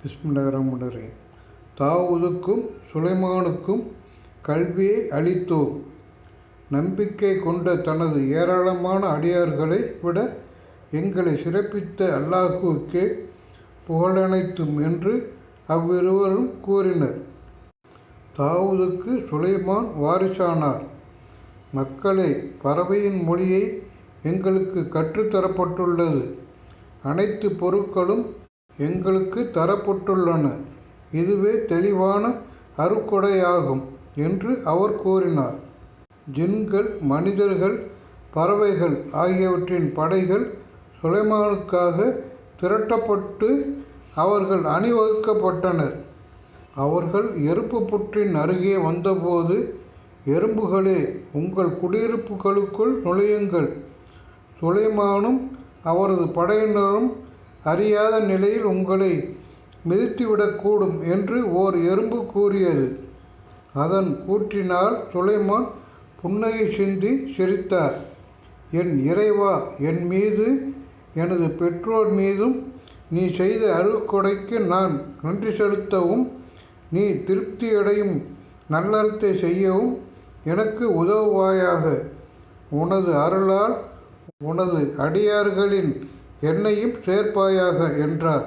பிஸ்மில்லாஹிர்ரஹ்மானிர்ரஹீம். தாவூதுக்கும் சுலைமானுக்கும் கல்வியை அளித்தோம். நம்பிக்கை கொண்ட தனது ஏராளமான அடியார்களை விட எங்களை சிறப்பித்த அல்லாஹுவுக்கே புகழனைத்தும் என்று அவ்விருவரும் கூறினர். தாவூதுக்கு சுலைமான் வாரிசானார். மக்களே, பறவையின் மொழியை எங்களுக்கு கற்றுத்தரப்பட்டுள்ளது. அனைத்து பொருட்களும் எங்களுக்கு தரப்பட்டுள்ளன. இதுவே தெளிவான அருட்கொடையாகும் என்று அவர் கூறினார். ஜின்கள், மனிதர்கள், பறவைகள் ஆகியவற்றின் படைகள் சுலைமானுக்காக திரட்டப்பட்டு அவர்கள் அணிவகுக்கப்பட்டனர். அவர்கள் எருப்பு புற்றின் அருகே வந்தபோது, எறும்புகளே, உங்கள் குடியிருப்புகளுக்குள் நுழையுங்கள். சுலைமானும் அவரது படையினரும் அறியாத நிலையில் உங்களை மிதித்துவிடக்கூடும் என்று ஓர் எறும்பு கூறியது. அதன் கூற்றினால் சுலைமான் புன்னகை சிந்தி சிரித்தார். என் இறைவா, என் மீது எனது பெற்றோர் மீதும் நீ செய்த அருட்கொடைக்கு நான் நன்றி செலுத்தவும், நீ திருப்தியடையும் நல்லறத்தை செய்யவும் எனக்கு உதவுவாயாக. உனது அருளால் உனது அடியார்களின் என்னையும் சேர்ப்பாயாக என்றார்.